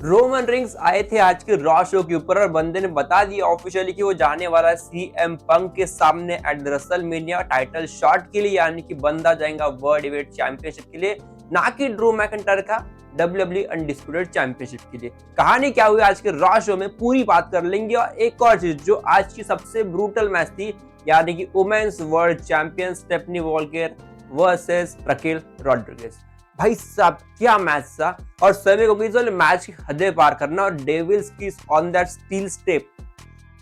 Roman rings आए थे आज के रॉ शो के ऊपर और बंदे ने बता दिया ऑफिशियली कि वो जाने वाला है सीएम पंक के सामने at the WrestleMania title shot के लिए, यानी कि बंदा जाएगा वर्ल्ड हेवीवेट चैंपियनशिप के लिए, ना कि ड्रू मैकिंटायर का WWE अनडिस्प्यूटेड चैंपियनशिप के लिए। कहानी क्या हुई आज के रॉ शो में पूरी बात कर लेंगे। और एक और चीज जो आज की सबसे ब्रूटल मैच थी, यानी कि women's world champion Stephanie Volker versus Raquel Rodriguez. भाई साहब क्या मैच था, और सभी को मैच की हदें पार करना और डेविल्स की ऑन दैट स्टील स्टेप,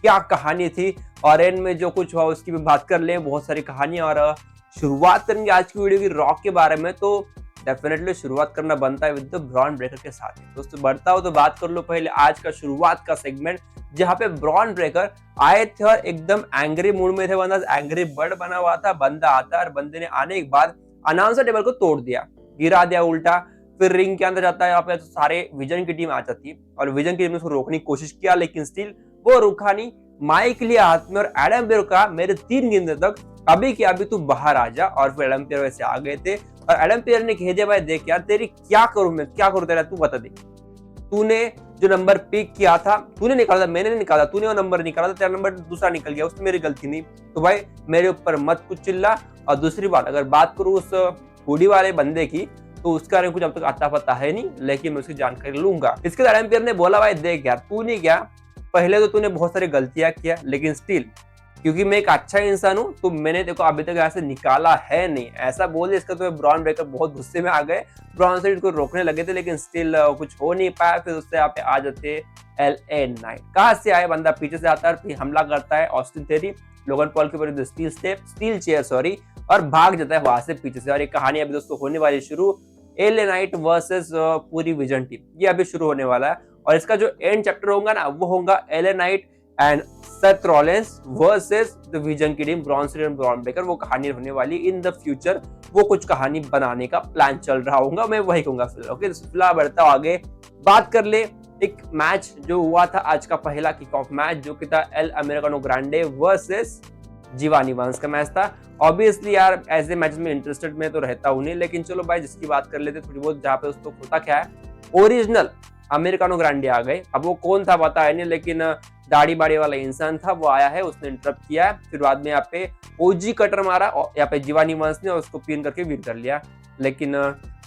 क्या कहानी थी। और एंड में जो कुछ हुआ उसकी भी बात कर ले, बहुत सारी कहानियां। और शुरुआत करेंगे आज की वीडियो की रॉक के बारे में, तो डेफिनेटली शुरुआत करना बनता है विद द ब्रॉन ब्रेकर के साथ। दोस्तों बढ़ता हो तो बात कर लो पहले आज का शुरुआत का सेगमेंट, जहां पे ब्रॉन ब्रेकर आए थे और एकदम एंग्री मूड में थे। बंदा एंग्री बर्ड बना हुआ था। बंदा आता है और बंदे ने आने के बाद अनाउंसर टेबल को तोड़ दिया, गिरा दिया उल्टा। फिर रिंग के अंदर जाता है, यहाँ पे तो सारे विजन की टीम आ जाती है और विजन की टीम ने उसको रोकने की कोशिश किया, लेकिन स्टिल वो रुका नहीं। माइक लिया हाथ में और एडम पेयर का मेरे 3 गिनने तक अभी कि अभी तू बाहर आ जा। और फिर एडम पेयर वैसे आ गए थे और एडम पेयर ने कह दिया भाई देख यार तेरी क्या करूं मैं, क्या करूं तेरा, तू बता दे। तूने जो नंबर पिक किया था तूने निकाला था, मैंने नहीं निकाला, तूने वो नंबर निकाला था, तेरा नंबर दूसरा निकल गया, उसमें मेरी गलती नहीं। तो भाई मेरे ऊपर मत कुछ चिल्ला। और दूसरी बात, अगर बात करूं उस हुडी वाले बंदे की, तो उसका कुछ अब तक आता पता है नहीं, लेकिन मैं उसकी जानकारी लूंगा। इसके बाद एडम पेयर ने बोला भाई देख यार तू नहीं क्या, पहले तो तूने बहुत सारी गलतियां किया, लेकिन स्टिल क्योंकि मैं एक अच्छा इंसान हूं तो मैंने देखो अभी तक ऐसे निकाला है नहीं, ऐसा बोले। इसका तो ब्रॉन ब्रेकर बहुत गुस्से में आ गए, ब्रॉन से को रोकने लगे थे, लेकिन स्टिल कुछ हो नहीं पाया। फिर उससे यहाँ पे आ जाते LA नाइट। कहां से आए, बंदा पीछे से आता है, फिर हमला करता है ऑस्टिन थेरी लोगन पॉल के ऊपर स्टील चेयर सॉरी, और भाग जाता है वहां से पीछे से। और ये कहानी अभी दोस्तों होने वाली शुरू, LA नाइट वर्सेस पूरी विजन टीम, ये अभी शुरू होने वाला है। और इसका जो एंड चैप्टर होगा ना, वो होगा LA Knight and Seth Rollins versus the Vision की टीम Braun Strowman and Bron Breakker. वो कहानी होने वाली इन द फ्यूचर, वो कुछ कहानी बनाने का प्लान चल रहा होगा, मैं वही कहूंगा फिलहाल। ओके फिलहाल बढ़ता आगे, बात कर ले एक मैच जो हुआ था आज का पहला किक ऑफ मैच, जो कि था El Americano Grande versus Giovanni Vinci का मैच था। ऑब्वियसली यार ऐसे मैच में इंटरेस्टेड में तो रहता हूं नहीं, लेकिन चलो भाई जिसकी बात कर लेते थोड़ी बहुत, जहाँ पे उसको होता क्या है, ओरिजिनल अमेरिकानो ग्रांडे आ गए। अब वो कौन था पता है नहीं, लेकिन दाढ़ी बाड़ी वाला इंसान था, वो आया है, उसने इंटरप्ट किया है। फिर बाद में यहाँ पे ओजी कटर मारा यहाँ पे जीवानी वंस ने, और उसको पिन करके विन कर लिया। लेकिन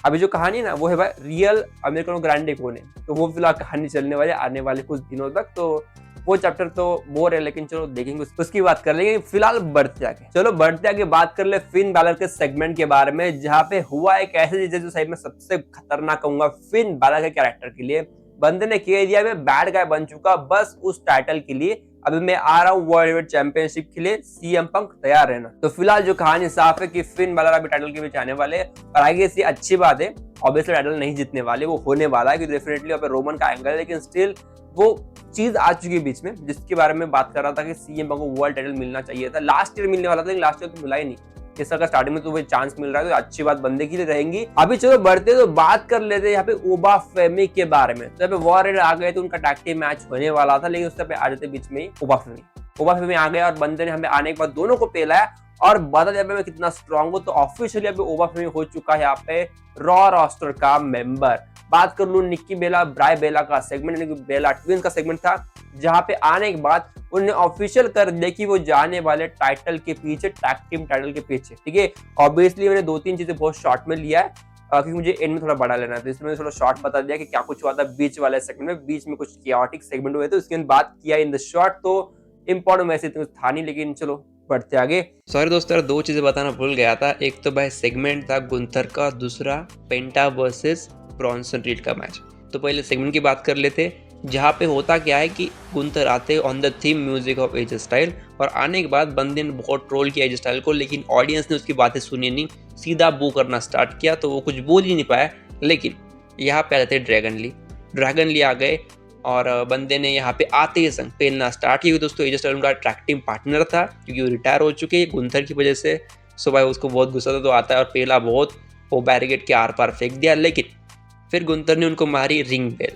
अभी जो कहानी ना वो है भाई रियल अमेरिकानो ग्रांडे कौन है, तो वो फिलहाल कहानी चलने वाली आने वाले कुछ दिनों तक। तो वो चैप्टर तो बोर है, लेकिन चलो देखेंगे, उसकी बात कर लेंगे। फिलहाल बढ़ते आगे बात कर ले फिन बैलर के सेगमेंट के बारे में, जहाँ पे हुआ एक ऐसी चीज जो सही में सबसे खतरनाक कहूंगा फिन बैलर के कैरेक्टर के लिए। बंदे ने कह दिया मैं बैड गाय बन चुका बस उस टाइटल के लिए, अभी मैं आ रहा हूँ वर्ल्ड हेवीवेट चैंपियनशिप के लिए, सीएम पंक तैयार रहना। तो फिलहाल जो कहानी साफ है कि फिन बैलर अभी टाइटल के बीच आने वाले, और आगे ये अच्छी बात है। ऑब्वियसली टाइटल नहीं जीतने वाले, वो होने वाला है, क्योंकि डेफिनेटली यहाँ पे रोमन का एंगल है, लेकिन स्टिल वो चीज आ चुकी है बीच में, जिसके बारे में बात कर रहा था कि सीएम पंक को वर्ल्ड टाइटल मिलना चाहिए था। लास्ट ईयर मिलने वाला था, लेकिन लास्ट ईयर तो मिला ही नहीं। इस का स्टार्टिंग में तो वो चांस मिल रहा है, तो अच्छी बात बंदे के लिए रहेंगी। अभी चलो बढ़ते तो बात कर लेते हैं यहाँ पे ओबा फेमी के बारे में। तो यहाँ पे वॉरियर आ गए, तो उनका टैग टीम मैच होने वाला था, लेकिन उससे पे आ जाते बीच में ही ओबा फेमी आ गया, और बंदे ने हमें आने के बाद दोनों को पेला और बता दिया मैं कितना स्ट्रांग हूँ। तो ऑफिशियली अभी ओबा फेमी हो चुका है यहाँ पे रॉ रोस्टर का मेंबर। बात कर लूं निक्की बेला ब्राय बेला का सेगमेंट, बेला ट्विंस का सेगमेंट था, जहां पे आने के बाद उन्होंने ऑफिशियल कर दिया कि वो जाने वाले टाइटल के पीछे, टैग टीम टाइटल के पीछे। ठीक है, ऑब्वियसली मैंने 2-3 चीजें बहुत शॉर्ट में लिया है, क्योंकि मुझे एंड में थोड़ा बड़ा लेना था, इसलिए मैंने थोड़ा शॉर्ट बता दिया कि क्या कुछ हुआ था बीच वाले सेगमेंट में। बीच में कुछ कियाटिक सेगमेंट हुए थे, उसके बाद बात किया इन द शॉर्ट, तो इंपॉर्टेंट वैसे कुछ था नहीं, लेकिन चलो बढ़ते आगे। सॉरी दोस्तों, 2 चीजें बताना भूल गया था। एक तो भाई सेगमेंट था गुंथर का, दूसरा पेंटा वर्सेस ब्रॉन्सन रीड का मैच। तो पहले सेगमेंट की बात कर लेते, जहाँ पे होता क्या है कि गुंथर आते on the theme music of age style, और आने के बाद बंदे ने बहुत ट्रोल किया एज स्टाइल को, लेकिन ऑडियंस ने उसकी बातें सुनी नहीं, सीधा बू करना स्टार्ट किया, तो वो कुछ बोल ही नहीं पाया। लेकिन यहाँ पे आ जाते ड्रैगन ली आ गए, और बंदे ने यहाँ पे आते ही संग पेलना स्टार्ट किया। दोस्तों एज स्टाइल उनका ट्रैक टीम पार्टनर था, क्योंकि वो रिटायर हो चुके हैं गुंथर की वजह से। सो भाई उसको बहुत गुस्सा था, तो आता है और पेला बहुत, वो बैरिकेड के आर पार फेंक दिया। लेकिन फिर गुंथर ने उनको मारी रिंग बेल,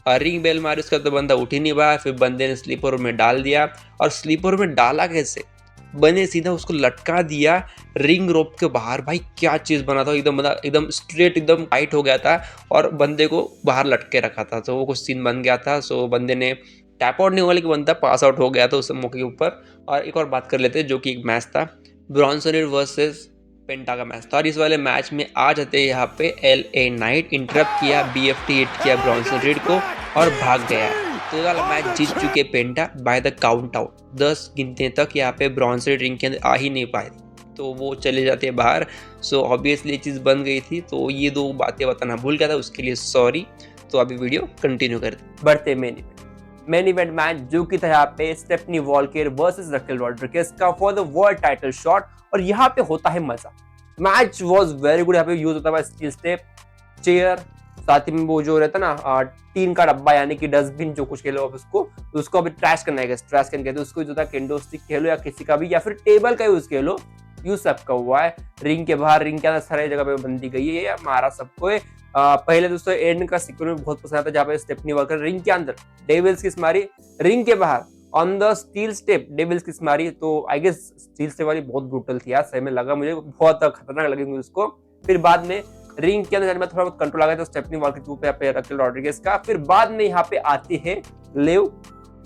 और रिंग बेल मारी, उसका तो बंदा उठ ही नहीं पाया। फिर बंदे ने स्लीपर में डाल दिया, और स्लीपर में डाला कैसे, बने सीधा उसको लटका दिया रिंग रोप के बाहर। भाई क्या चीज़ बना था, एकदम मतलब एकदम स्ट्रेट, एकदम टाइट हो गया था और बंदे को बाहर लटके रखा था। तो वो कुछ सीन बन गया था। सो बंदे ने टैप आउट नहीं हुआ, लेकिन बंदा पास आउट हो गया था उस मौके के ऊपर। और एक और बात कर लेते हैं, जो कि एक मैच था ब्रॉन्सन रीड वर्सेस पेंटा का मैच था। और इस वाले मैच में आ जाते हैं यहाँ पे LA नाइट, इंटरप्ट किया, BFT हिट किया ब्रॉन्सन रीड को और भाग गया। तो ये वाला मैच जीत चुके पेंटा बाय द काउंट आउट। 10 गिनते तक यहाँ पे ब्रॉन्सन रीड रिंग के अंदर आ ही नहीं पाए, तो वो चले जाते हैं बाहर। सो ऑब्वियसली ये चीज़ बन गई थी। तो ये 2 बातें बताना भूल गया था, उसके लिए सॉरी। तो अभी वीडियो कंटिन्यू करते बढ़ते मेन इवेंट मैच, जो कि था यहाँ पे Stephanie Volker versus Raquel Rodriguez का for the world title shot. और यहाँ पे होता है मजा। Match was very good. यहाँ पे यूज होता है स्टील स्टेप, चेयर, साथ ही में वो जो रहता है ना टीन का डब्बा, यानी कि डस्टबिन, जो कुछ कह लो आप उसको अभी ट्रैश करना है, ट्रैश कैन कहते हैं उसको, जो था केंडो स्टिक कह लो या किसी का भी, या फिर टेबल का यूज कह लो, यूज सबका हुआ है। रिंग के बाहर, रिंग के अंदर सारी जगह पे बंदी गई है, ये हमारा सबको है। पहले दोस्तों एंड का सीक्वेंस बहुत पसंद आता है, जहाँ पे स्टेफनी वॉल्कर रिंग के अंदर डेविल्स किस मारी, रिंग के बाहर on the steel step devil's kiss मारी। तो आई गेस स्टील स्टेप वाली बहुत ब्रूटल थी यार, सही में लगा मुझे, बहुत खतरनाक लगी मुझे उसको। फिर बाद में रिंग के अंदर में थोड़ा बहुत कंट्रोल आ गया था स्टेफनी वॉल्कर के ऊपर, यहाँ पे रकेल रॉड्रिगेज का। फिर बाद में यहाँ पे आती है लिव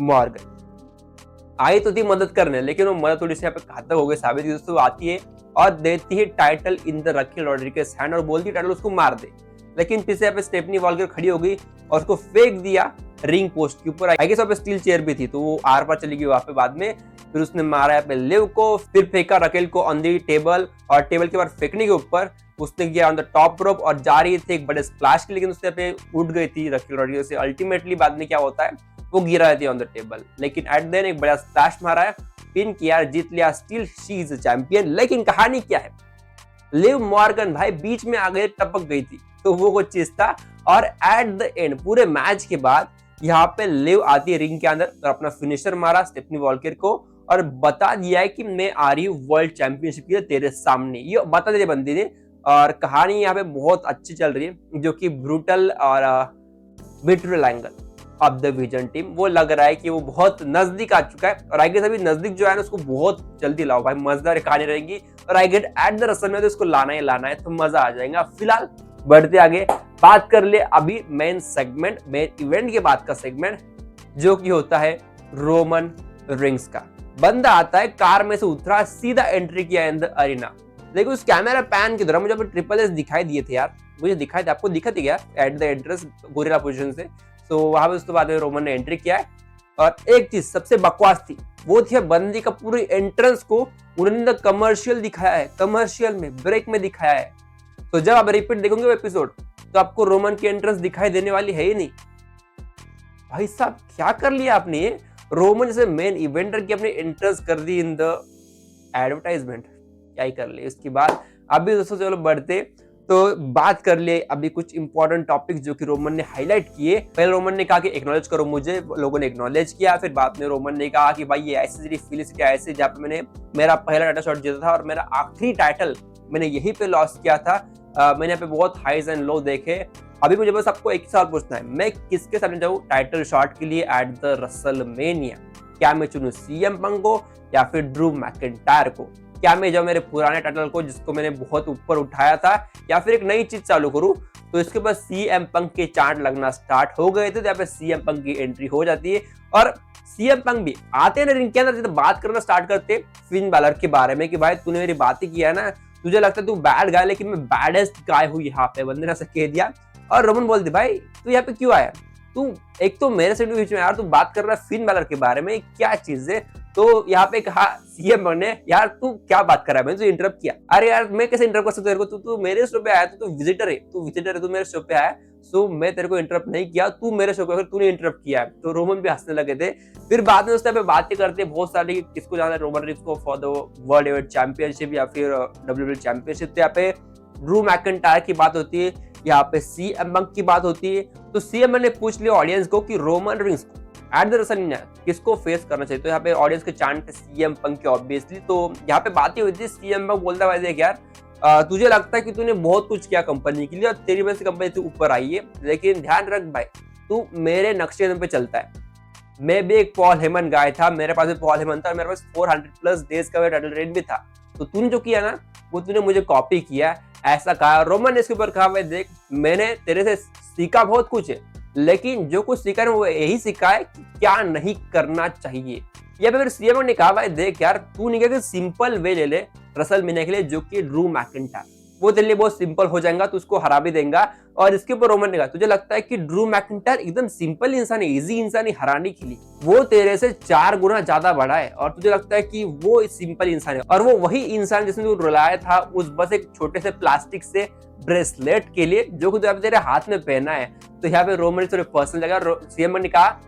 मॉर्गन। आई तो थी मदद करने, लेकिन वो मदद थोड़ी सी यहाँ पे घातक हो गई साबित। दोस्तों आती है और देती है title in the Raquel Rodriguez hand और बोलती है टाइटल उसको मार दे। लेकिन फिर से यहाँ पे स्टेफनी वॉल्कर खड़ी हो गई और उसको फेंक दिया रिंग पोस्ट के ऊपर। आई गेस वहाँ पे स्टील चेयर भी थी, तो वो आर पार चली गई वहां पे बाद में। फिर उसने मारा यहाँ पे लिव को, फिर फेंका रकेल को ऑन दी टेबल, और टेबल के बाद फेंकने के ऊपर उसने किया ऑन द टॉप रोप और जा रही थी एक बड़े स्प्लैश के, लेकिन उसने पे उठ गई थी रकेल रॉड्रिगेज से। अल्टीमेटली बाद में क्या होता है, वो गिरा रहती है ऑन द टेबल, लेकिन एट देन एक बड़ा स्प्लैश मारा है, पिन किया, जीत लिया, स्टिल शी इज चैंपियन। लेकिन कहानी क्या है, लिव मॉर्गन भाई बीच में आ गई, टपक गई थी, तो वो कुछ चीज था। और एट द एंड पूरे मैच के बाद यहाँ पे लिव आती है रिंग के अंदर और अपना फिनिशर मारा स्टेफनी वॉल्कर को और बता दिया है कि मैं आ रही हूँ वर्ल्ड चैंपियनशिप के लिए तेरे सामने, ये बता दिया बंदी ने। और कहानी यहाँ पे बहुत अच्छी चल रही है, जो कि ब्रूटल और betrayal angle of the vision team, वो लग रहा है कि वो बहुत नजदीक आ चुका है। और आई गेट अभी नजदीक जो है ना, उसको बहुत जल्दी लाओ भाई, मजेदार कहानी रहेगी। और I get at the Russell में तो इसको लाना है, तो मजा आ जाएगा। फिलहाल बढ़ते आगे, बात कर ले अभी मेन सेगमेंट, मेन इवेंट के बाद का सेगमेंट, जो कि होता है रोमन रिंग्स का। बंदा आता है, कार में से उतरा, सीधा एंट्री किया इन द अरीना। देखो उस कैमरा पैन की तरह मुझे ट्रिपल एस दिखाई दिए थे यार, मुझे दिखाई थे, आपको दिखा थी क्या at the entrance gorilla position से। तो वहां पे उसके बाद रोमन ने एंट्री किया है। और एक चीज सबसे बकवास थी, वो थी बंदी का पूरी एंट्रेंस को उन्होंने कमर्शियल दिखाया है, कमर्शियल में ब्रेक में दिखाया है। तो जब आप रिपीट देखोगे वो एपिसोड, तो आपको रोमन की एंट्रेंस दिखाई देने वाली है ही नहीं। भाई साहब क्या कर लिया आपने, रोमन जैसे मेन इवेंटर की अपनी एंट्रेंस कर दी इन द एडवर्टाइजमेंट, क्या ही कर ले। उसके बाद अभी दोस्तों चलो बढ़ते, तो बात कर ले अभी कुछ इंपॉर्टेंट टॉपिक्स जो कि रोमन ने हाईलाइट किए। पहले रोमन ने कहा कि एक्नॉलेज करो मुझे, लोगों ने एक्नॉलेज किया। फिर बाद में रोमन ने कहा कि भाई ये ऐसी फील क्या ऐसे, जहाँ पे मैंने मेरा पहला टाइटल शॉट जीता था और मेरा आखिरी टाइटल मैंने यहीं पे लॉस किया था। मैंने यहाँ पे बहुत हाईज एंड लो देखे। अभी मुझे बस आपको एक सवाल पूछना है, मैं किसके सामने जाऊँ टाइटल शॉट के लिए एट द रसलमेनिया? क्या मैं चुनूं सीएम पंक को या फिर ड्रू मैकिंटायर को? क्या मैं जाऊँ मेरे पुराने टाइटल को जिसको मैंने बहुत ऊपर उठाया था, या फिर एक नई चीज चालू करूं? तो इसके बाद सीएम पंक के चार्ट लगना स्टार्ट हो गए थे, तो यहाँ पे सीएम पंक की एंट्री हो जाती है। और सीएम पंक भी आते हैं रिंग के अंदर, तो बात करना स्टार्ट करते फिन बैलर के बारे में कि भाई तूने मेरी बात ही किया ना, तुझे लगता है तू बैड गाय, लेकिन मैं बैडेस्ट गाय हूँ यहाँ पे, बंदे ने ऐसा कह दिया। और रोमन बोलते भाई तू यहाँ पे क्यों आया, तू एक तो मेरे से बीच में यार तू बात कर रहा है फिन बैलर के बारे में, क्या चीज है? तो यहाँ पे कहा सीएम ने, यार तू क्या बात कर रहा है, मैंने तुझे इंटरप्ट किया। अरे यार मैं कैसे इंटरप्ट कर सकता हूँ, तू मेरे शो पे आया, तू विजिटर है, तू मेरे शो पे आया, सो मैं तेरे को इंटरप्ट नहीं किया, तू मेरे शो पे तूने इंटरप्ट किया है। तो रोमन भी हंसने लगे थे। फिर बाद में उस टाइम पे बातें करते बहुत सारी, किसको जाना है रोमन रिंग्स को for the world heavyweight championship या फिर डब्ल्यूडब्ल्यूई चैंपियनशिप। तो यहाँ पे ड्रू मैकिंटायर की बात होती है, यहाँ पे सीएम पंक की बात होती है। तो सीएम ने पूछ लिया ऑडियंस को कि रोमन रिंग्स को एट द रसलमेनिया किसको फेस करना चाहिए। तो यहाँ पे ऑडियंस के चांट थे सीएम पंक के ऑब्वियसली। तो यहाँ पे बातें हुई थी, सीएम पंक बोलता है भाई देख यार, तुझे लगता है कि तूने बहुत कुछ किया कंपनी के लिए और तेरी वजह से कंपनी ऊपर आई है, लेकिन ध्यान रख भाई तू मेरे नक्शे पे चलता है, मैं भी एक पॉल हेमन गाय था, मेरे पास भी पॉल हेमन था और मेरे पास 400 प्लस डेज का टाइटल रेन भी था। तो तूने जो किया ना, वो तूने मुझे कॉपी किया, ऐसा कहा। रोमन ने इसके ऊपर कहा, भाई देख, मैंने तेरे से सीखा बहुत कुछ है, लेकिन जो कुछ सीखा है वो यही सीखा है कि क्या नहीं करना चाहिए। या फिर सीएम ने कहा, भाई देख यार, तू नहीं कहा सिंपल वे ले ले रेसलमेनिया के लिए, जो कि ड्रू मैकिंटायर, वो तेरे लिए बहुत सिंपल हो जाएगा, तू उसको हरा भी देगा। और इसके ऊपर रोमन ने कहा, तुझे लगता है कि ड्रू मैकिंटायर एकदम सिंपल इंसान है, इजी इंसान है हराने के लिए, वो तेरे से 4 गुना ज्यादा बड़ा है और तुझे लगता है कि वो सिंपल इंसान है, और वो वही इंसान जिसने तू रुलाया था उस बस एक छोटे से प्लास्टिक से ब्रेसलेट के लिए, जो कि तेरे हाथ में पहना है। तो यहाँ पे रोमन थोड़े पर्सनल लगा। सीएम ने कहा,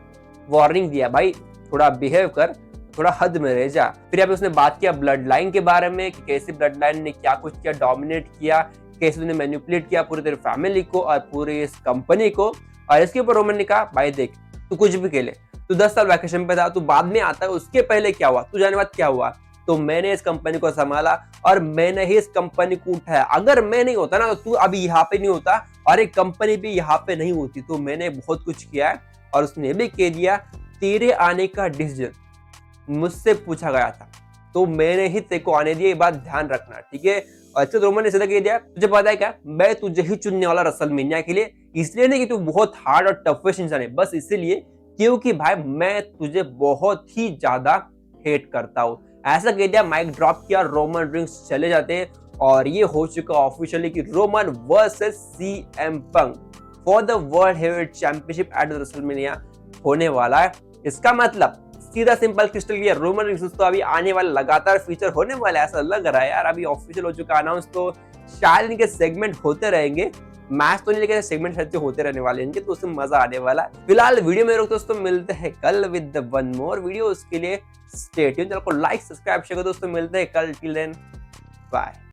वार्निंग दिया, भाई थोड़ा बिहेव कर, थोड़ा हद में रह जा। फिर यहाँ पे उसने बात किया ब्लड लाइन के बारे में कि कैसे ब्लड लाइन ने क्या कुछ किया, डोमिनेट किया, कैसे उन्हें मैनिपुलेट किया पूरी तेरी फैमिली को और पूरी इस कंपनी को। और इसके ऊपर रोमन ने कहा, भाई देख, तू कुछ भी खेले, तू 10 साल वैकेशन पे था, तू बाद में आता है, उसके पहले क्या हुआ, तू जाने बाद क्या हुआ, तो मैंने इस कंपनी को संभाला और मैंने ही इस कंपनी को उठाया। अगर मैं नहीं होता ना, तो तू अभी यहाँ पे नहीं होता और एक कंपनी भी यहाँ पे नहीं होती। तो मैंने बहुत कुछ किया है। और उसने भी कह दिया, तेरे आने का डिसीजन मुझसे पूछा गया था, तो मैंने ही तेरे को आने दिया, ये बात ध्यान रखना, ठीक है। और अच्छा, रोमन ने सीधा कह दिया, तुझे पता है क्या, मैं तुझे ही चुनने वाला रेसलमेनिया के लिए, इसलिए नहीं कि तू बहुत हार्ड और टफेस्ट इंसान है, बस इसीलिए क्योंकि भाई मैं तुझे बहुत ही ज्यादा हेट करता हूँ। ऐसा कह दिया, माइक ड्रॉप किया, रोमन रिंग्स चले जाते हैं और ये हो चुका ऑफिशियली कि Roman versus CM Punk for the world heavyweight championship eight WrestleMania होने वाला है। इसका मतलब सीधा simple crystal clear, Roman rings तो अभी आने वाला लगातार फीचर होने वाला है, ऐसा लग रहा है यार। अभी ऑफिशियल हो चुका अनाउंस, तो शायद इनके सेगमेंट होते रहेंगे, मैच तो नहीं, लेकिन सेगमेंट शायद होते रहने वाले इनके, तो उसमें मजा आने वाला है। फिलहाल वीडियो में रोकते दोस्तों, मिलते हैं कल विद वन मोर वीडियो, उसके लिए स्टे ट्यून, चैनल को लाइक सब्सक्राइब शेयर करो दोस्तों, मिलते हैं कल, टिल देन बाय।